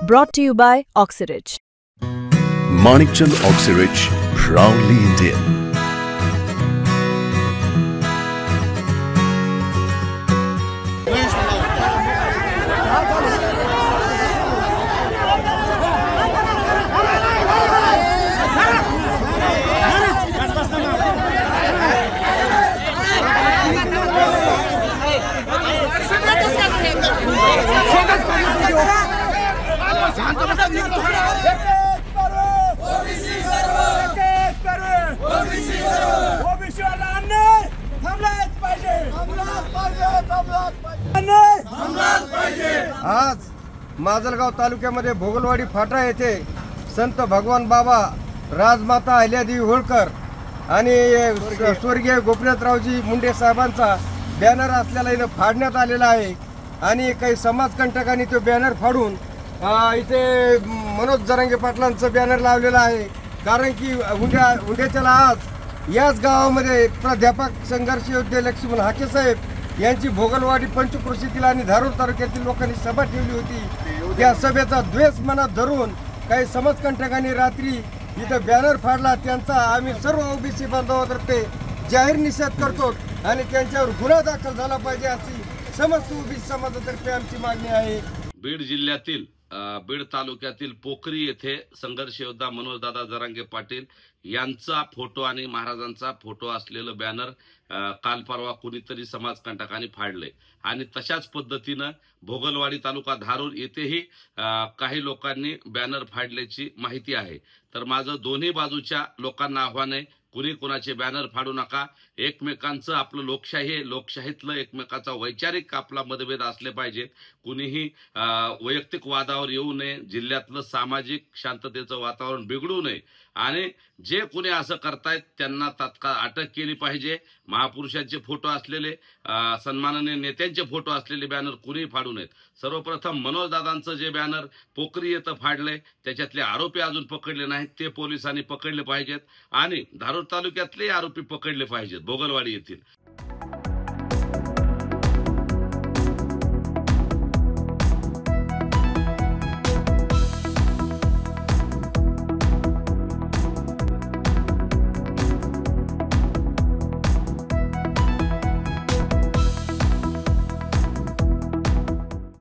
Brought to you by Oxyridge. Manikchand Oxyridge, proudly Indian. आज माजलगाव तालुक्यामध्ये भोगलवाडी फाटा येथे संत भगवान बाबा, राजमाता अहिल्यादेवी होळकर आणि स्वर्गीय गोपीनाथरावजी मुंडे साहेबांचा बॅनर असलेला इथं फाडण्यात आलेला आहे आणि काही समाजकंटकांनी तो बॅनर फाडून इथे मनोज जरांगे पाटलांचं बॅनर लावलेला आहे। कारण की उंड्याच्याला आज याच गावामध्ये प्राध्यापक संघर्ष योद्धे लक्ष्मण हाके साहेब यांची भोगलवाडी पंचक्रोशीतील आणि धारूर तालुक्यातील लोकांनी सभा ठेवली होती। त्या सभेचा द्वेष मनात धरून काही समाजकंटकांनी रात्री इथं बॅनर फाडला। त्यांचा आम्ही सर्व ओबीसी बांधवांतर्फे जाहीर निषेध करतो आणि त्यांच्यावर गुन्हा दाखल झाला पाहिजे अशी समस्त ओबीसी समाजातर्फे आमची मागणी आहे। बीड जिल्ह्यातील बीड तालुक्यातील पोखरी येथे संघर्ष योद्धा मनोजदादा जरांगे पाटील यांचा फोटो आणि महाराजांचा फोटो असलेलं बॅनर काल परवा कुणीतरी समाजकंटकांनी फाडले आणि तशाच पद्धतीने भोगलवाडी तालुका धारूर येथेही काही लोकांनी बॅनर फाडल्याची माहिती आहे। तर माझं दोन्ही बाजूच्या लोकांना आव्हान आहे, कुणी कुणाचे बॅनर फाडू नका। एकमेकांचं आपलं लोकशाही आहे, लोकशाहीतलं एकमेकाचा वैचारिक आपला मतभेद असले पाहिजेत। कुणीही वैयक्तिक वादावर येऊ नये, जिल्ह्यातलं सामाजिक शांततेचं वातावरण बिघडू नये आणि जे कुणी असं करतायत त्यांना तात्काळ अटक केली पाहिजे। महापुरुषांचे फोटो असलेले सन्माननीय नेत्यांचे फोटो असलेले बॅनर कुणी फाडू नयेत। सर्वप्रथम मनोजदादांचं जे बॅनर पोखरी येथे फाडले त्याच्यातले आरोपी अजून पकडले नाहीत, ते पोलिसांनी पकडले पाहिजेत आणि धारूर तालुक्यातले आरोपी पकडले पाहिजेत भोगलवाडी येथील।